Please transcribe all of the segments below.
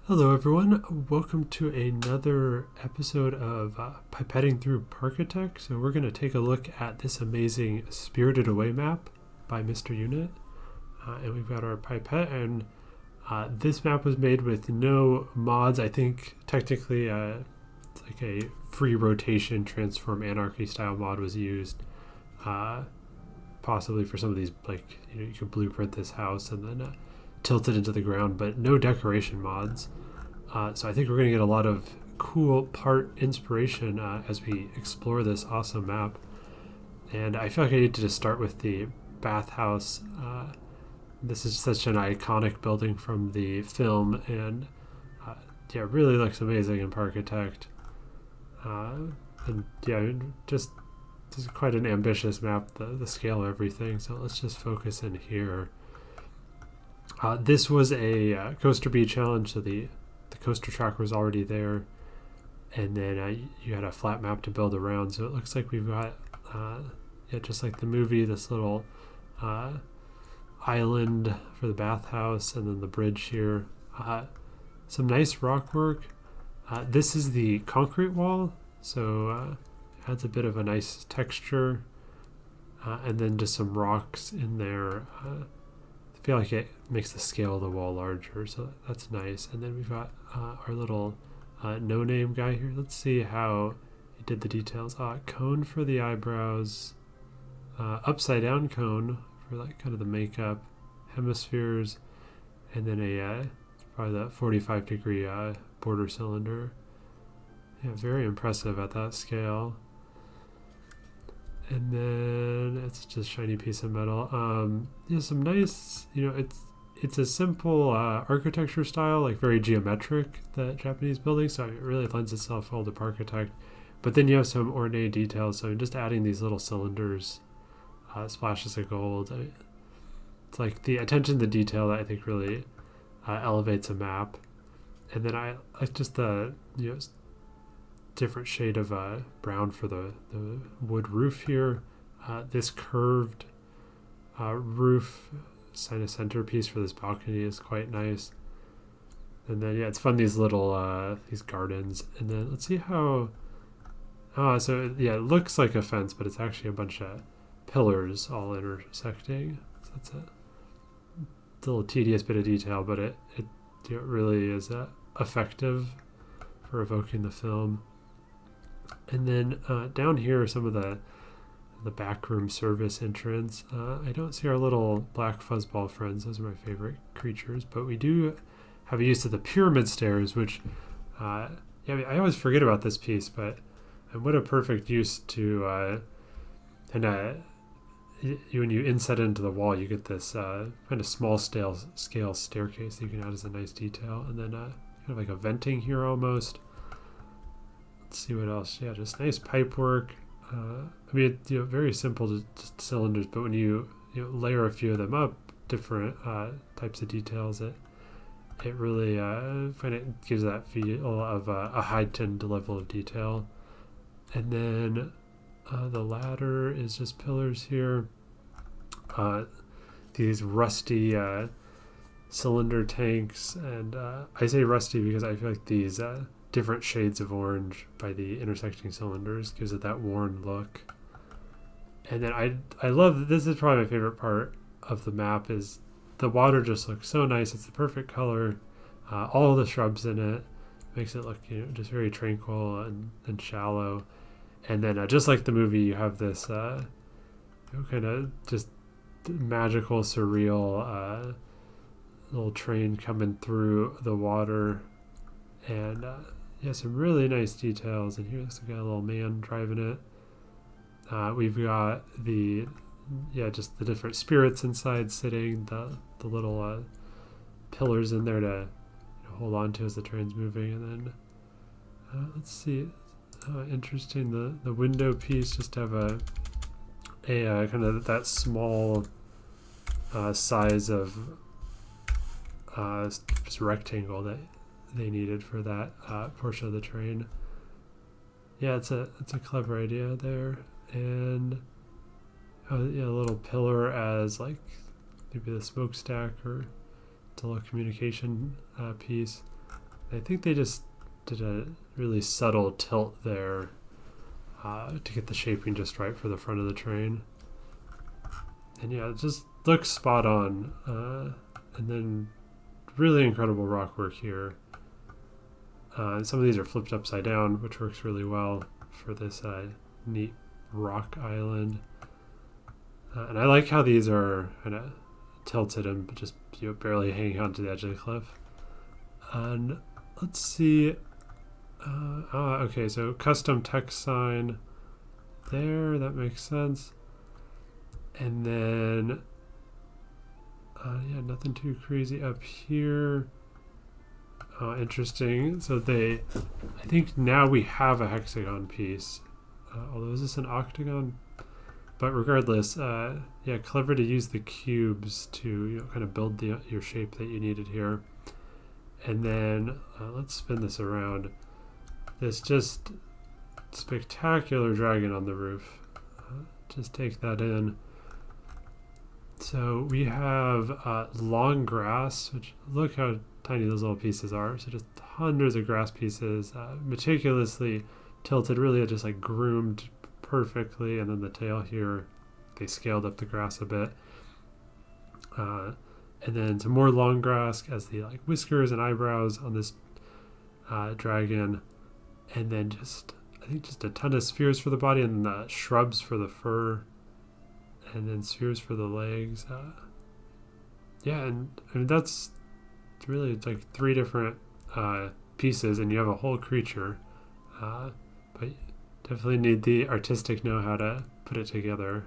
Hello everyone, welcome to another episode of Pipetting Through Parkitect. So we're going to take a look at this amazing Spirited Away map by MrUnit. And we've got our pipette, and this map was made with no mods. I think technically it's like a free rotation transform anarchy style mod was used. Possibly for some of these, like, you could blueprint this house and then tilt it into the ground, but no decoration mods. So I think we're going to get a lot of cool part inspiration as we explore this awesome map. And I feel like I need to just start with the bathhouse. This is such an iconic building from the film, and yeah, it really looks amazing in Parkitect. And yeah, just this is quite an ambitious map, the scale of everything. So let's just focus in here. This was a CoasterB challenge, so the coaster track was already there, and then you had a flat map to build around. So it looks like we've got, yeah, just like the movie, this little island for the bathhouse, and then the bridge here. Some nice rock work. This is the concrete wall, so adds a bit of a nice texture, and then just some rocks in there. I feel like it makes the scale of the wall larger, so that's nice. And then we've got our little no-name guy here. Let's see how he did the details. Cone for the eyebrows, upside down cone for like kind of the makeup, hemispheres, and then probably that 45-degree border cylinder. Yeah, very impressive at that scale. And then it's just a shiny piece of metal. Yeah, some nice, it's a simple architecture style, like very geometric, that Japanese building, so it really lends itself well to Parkitect. But then you have some ornate details, so just adding these little cylinders, splashes of gold. It's like the attention to detail that I think really elevates a map. And then I like just the, different shade of brown for the wood roof here. This curved roof kind of centerpiece for this balcony is quite nice. And then, yeah, it's fun, these little these gardens. And then let's see how, so yeah, it looks like a fence, but it's actually a bunch of pillars all intersecting. So that's a little tedious bit of detail, but it really is effective for evoking the film. And then down here are some of the backroom service entrance. I don't see our little black fuzzball friends. Those are my favorite creatures. But we do have a use of the pyramid stairs, which, yeah, I always forget about this piece, but what a perfect use to, when you inset into the wall, you get this kind of small scale staircase that you can add as a nice detail. And then kind of like a venting here almost. Let's see what else. Yeah, just nice pipe work. I mean, very simple, just cylinders, but when you layer a few of them up, different types of details, it really find it gives that feel of a heightened level of detail. And then the ladder is just pillars here. These rusty cylinder tanks, and I say rusty because I feel like these different shades of orange by the intersecting cylinders gives it that worn look. And then I love, this is probably my favorite part of the map, is the water just looks so nice. It's the perfect color. All the shrubs in it makes it look just very tranquil and shallow. And then just like the movie, you have this kind of just magical, surreal little train coming through the water. And yeah, some really nice details. And here's got a little man driving it. We've got just the different spirits inside sitting, the little pillars in there to hold on to as the train's moving. And then let's see, interesting, the window piece, just to have a kind of that small size of just rectangle that they needed for that portion of the train. Yeah, it's a clever idea there. And a little pillar as like maybe the smokestack or telecommunication piece. I think they just did a really subtle tilt there to get the shaping just right for the front of the train. And yeah, it just looks spot on. And then really incredible rock work here. Some of these are flipped upside down, which works really well for this neat rock island. And I like how these are kind of tilted and just barely hanging onto the edge of the cliff. And let's see. Okay, so custom text sign there. That makes sense. And then, yeah, nothing too crazy up here. Interesting. So I think now we have a hexagon piece. Although, is this an octagon? But regardless, yeah, clever to use the cubes to kind of build your shape that you needed here. And then let's spin this around. This just spectacular dragon on the roof. Just take that in. So we have long grass, which look how tiny those little pieces are. So just hundreds of grass pieces, meticulously tilted, really just like groomed perfectly. And then the tail here, they scaled up the grass a bit. And then some more long grass as the like whiskers and eyebrows on this dragon. And then I think just a ton of spheres for the body and the shrubs for the fur. And then spheres for the legs. Yeah, and I mean that's really like 3 different pieces, and you have a whole creature. But definitely need the artistic know-how to put it together.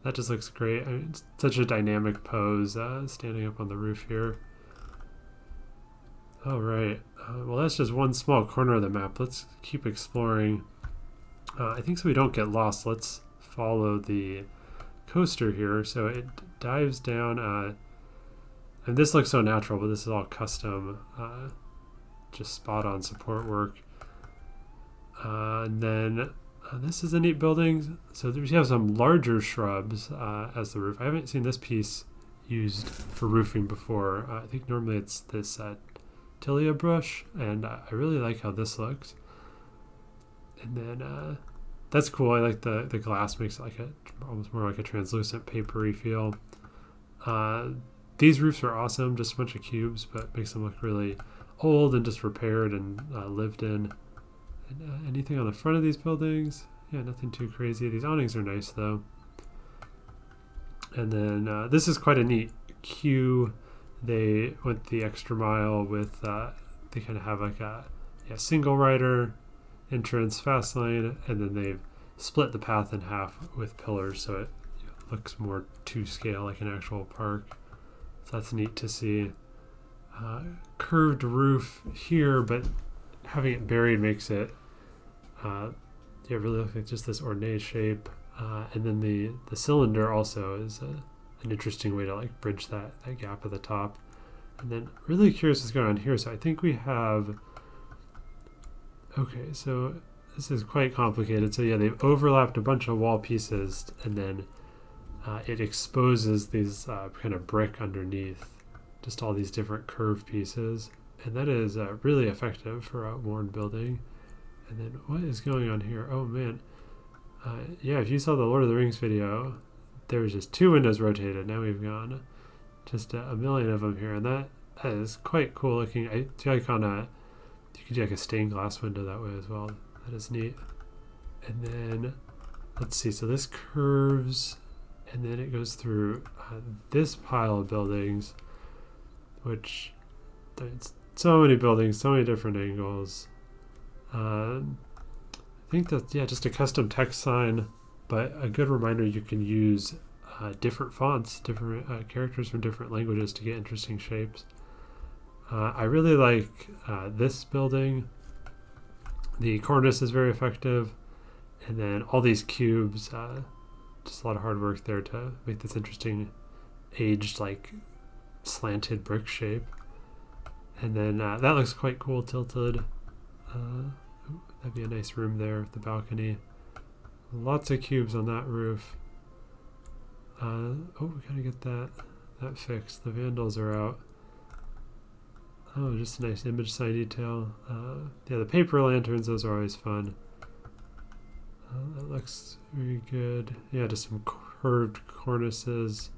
That just looks great. I mean, it's such a dynamic pose, standing up on the roof here. All right. Well, that's just one small corner of the map. Let's keep exploring. I think so we don't get lost. Let's follow the coaster here. So it dives down, and this looks so natural, but this is all custom, just spot on support work. And then this is a neat building. So we have some larger shrubs as the roof. I haven't seen this piece used for roofing before. I think normally it's this tilia brush, and I really like how this looks. And then that's cool. I like the glass makes it like almost more like a translucent papery feel. These roofs are awesome, just a bunch of cubes, but makes them look really old and just repaired and lived in. And anything on the front of these buildings? Yeah, nothing too crazy. These awnings are nice though. And then this is quite a neat queue. They went the extra mile with, they kind of have like a single rider entrance, fast lane, and then they've split the path in half with pillars, so it looks more to scale like an actual park. So that's neat to see. Curved roof here, but having it buried makes it really look like just this ornate shape. And then the cylinder also is an interesting way to like bridge that gap at the top. And then really curious what's going on here. So I think we have, okay, so this is quite complicated. So yeah, they've overlapped a bunch of wall pieces, and then it exposes these kind of brick underneath, just all these different curved pieces. And that is really effective for a worn building. And then what is going on here? Oh man. Yeah, if you saw the Lord of the Rings video, there was just 2 windows rotated. Now we've gone just a million of them here, and that is quite cool looking. I feel like you could do like a stained glass window that way as well. That is neat. And then let's see. So this curves, and then it goes through this pile of buildings, which there's so many buildings, so many different angles. I think that's just a custom text sign, but a good reminder you can use different fonts, different characters from different languages to get interesting shapes. I really like this building. The cornice is very effective, and then all these cubes, just a lot of hard work there to make this interesting aged like slanted brick shape. And then that looks quite cool tilted. That'd be a nice room there with the balcony. Lots of cubes on that roof. We gotta get that fixed. The vandals are out. Oh, just a nice image sign detail. Yeah, the paper lanterns, those are always fun. That looks very good. Yeah, just some curved cornices.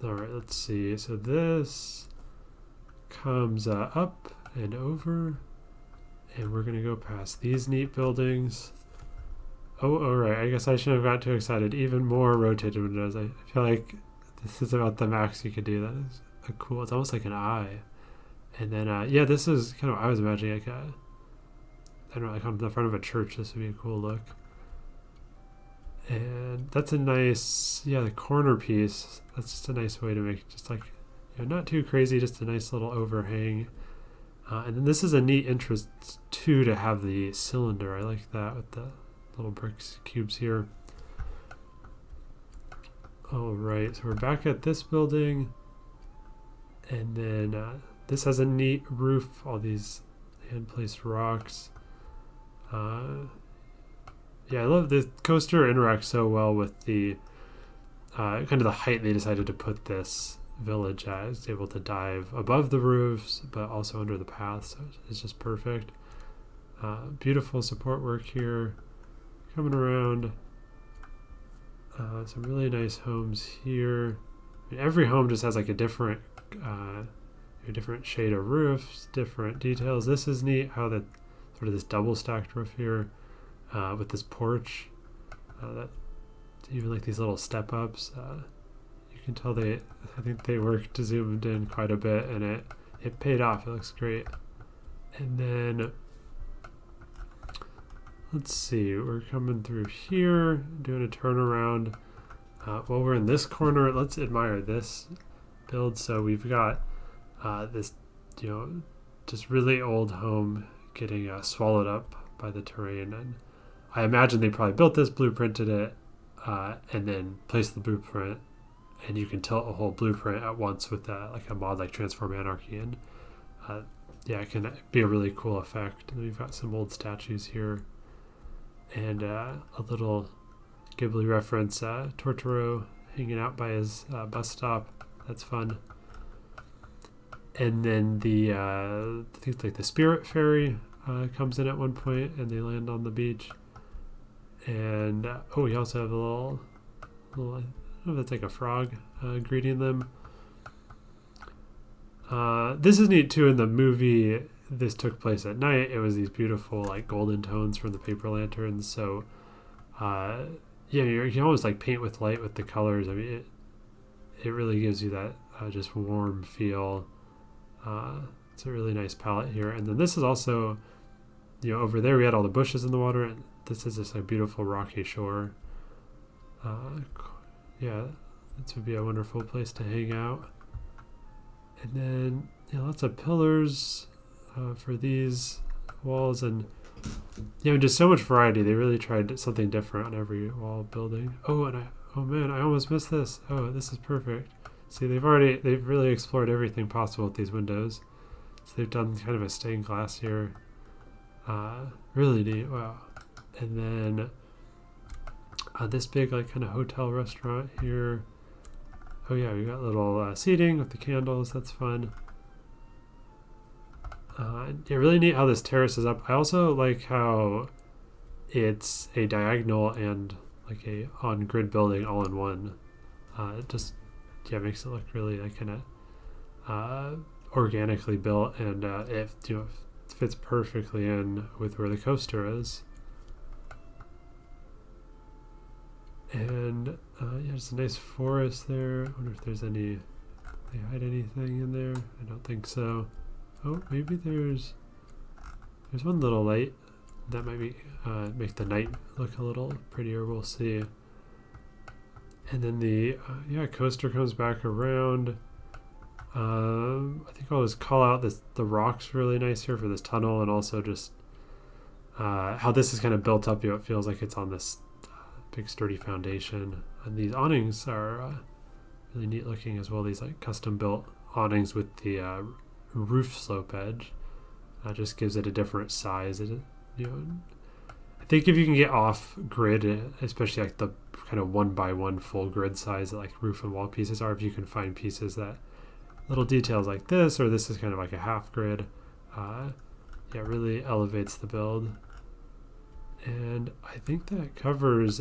All right, let's see. So this comes up and over, and we're gonna go past these neat buildings. Oh, all right. I guess I shouldn't have got too excited. Even more rotated windows. I feel like this is about the max you could do. That is cool. It's almost like an eye. And then, yeah, this is kind of what I was imagining. Like, I don't know, like on the front of a church, this would be a cool look. And that's a nice, yeah, the corner piece. That's just a nice way to make just like, you know, not too crazy, just a nice little overhang. And then this is a neat entrance too to have the cylinder. I like that with the little bricks cubes here. All right, so we're back at this building, and then this has a neat roof. All these hand-placed rocks. Yeah, I love this coaster interacts so well with the kind of the height they decided to put this village at. It's able to dive above the roofs, but also under the path, so it's just perfect. Beautiful support work here. Coming around, some really nice homes here. I mean, every home just has like a different shade of roofs, different details. This is neat how that sort of this double stacked roof here with this porch. That even like these little step ups. You can tell I think they worked zoomed in quite a bit, and it paid off. It looks great. And then let's see, we're coming through here, doing a turnaround. While we're in this corner, let's admire this build. So we've got this, you know, just really old home getting swallowed up by the terrain. And I imagine they probably built this, blueprinted it, and then placed the blueprint. And you can tilt a whole blueprint at once with like a mod like Transform Anarchy. And yeah, it can be a really cool effect. And we've got some old statues here. And a little Ghibli reference, Totoro hanging out by his bus stop. That's fun. And then the I think it's like the Spirit Ferry comes in at one point, and they land on the beach. And oh, we also have a little I don't know if it's like a frog greeting them. This is neat too. In the movie, this took place at night. It was these beautiful like golden tones from the paper lanterns. So yeah, you can almost like paint with light with the colors. I mean, it really gives you that just warm feel. It's a really nice palette here. And then this is also, you know, over there we had all the bushes in the water, and this is just a beautiful rocky shore. Yeah, this would be a wonderful place to hang out. And then, yeah, lots of pillars for these walls, and yeah, just so much variety. They really tried something different on every wall building. Oh, and oh man, I almost missed this. Oh, this is perfect. See, they've really explored everything possible with these windows. So they've done kind of a stained glass here. Really neat. Wow. And then this big like kind of hotel restaurant here. Oh yeah, we got little seating with the candles. That's fun. Yeah, really neat how this terrace is up. I also like how it's a diagonal and like a on-grid building all in one. It just makes it look really like kind of organically built, and it fits perfectly in with where the coaster is. And yeah, just a nice forest there. I wonder if there's any, they hide anything in there. I don't think so. Oh, maybe there's one little light that might be make the night look a little prettier. We'll see. And then the coaster comes back around. I think I'll just call out the rocks really nice here for this tunnel, and also just how this is kind of built up. It feels like it's on this big sturdy foundation, and these awnings are really neat looking as well. These like custom built awnings with the roof slope edge just gives it a different size. I think if you can get off grid, especially like the kind of 1x1 full grid size that like roof and wall pieces are, if you can find pieces that little details like this, or this is kind of like a half grid, yeah, really elevates the build. And I think that covers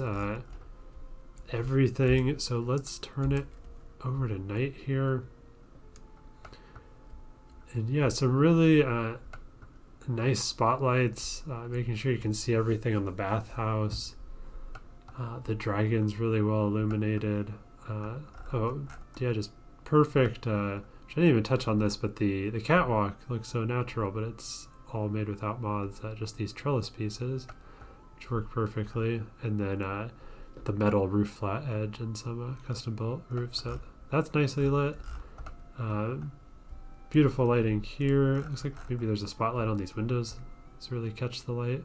everything. So let's turn it over to night here. And yeah, some really nice spotlights, making sure you can see everything on the bathhouse. The dragon's really well illuminated. Oh, yeah, just perfect. I didn't even touch on this, but the catwalk looks so natural, but it's all made without mods, just these trellis pieces, which work perfectly. And then the metal roof flat edge and some custom built roof. So that's nicely lit. Beautiful lighting here. Looks like maybe there's a spotlight on these windows to really catch the light.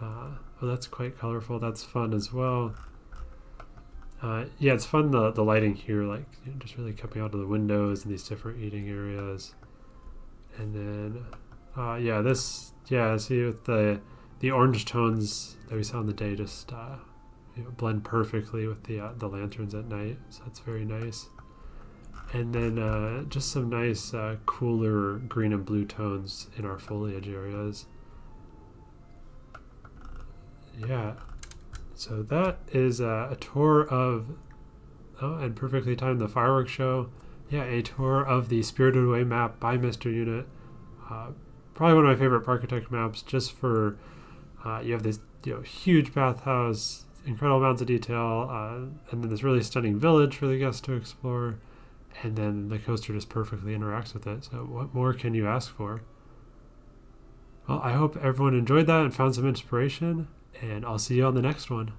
Oh, that's quite colorful. That's fun as well. Yeah, it's fun, the lighting here, like, you know, just really coming out of the windows and these different eating areas. And then, yeah, this, yeah, see with the orange tones that we saw in the day just you know, blend perfectly with the lanterns at night. So that's very nice. And then just some nice cooler green and blue tones in our foliage areas. Yeah, so that is a tour of, oh, and perfectly timed, the fireworks show. Yeah, a tour of the Spirited Away map by MrUnit. Probably one of my favorite Parkitect maps, just for, you have this, you know, huge bathhouse, incredible amounts of detail, and then this really stunning village for the guests to explore. And then the coaster just perfectly interacts with it. So what more can you ask for? Well, I hope everyone enjoyed that and found some inspiration, and I'll see you on the next one.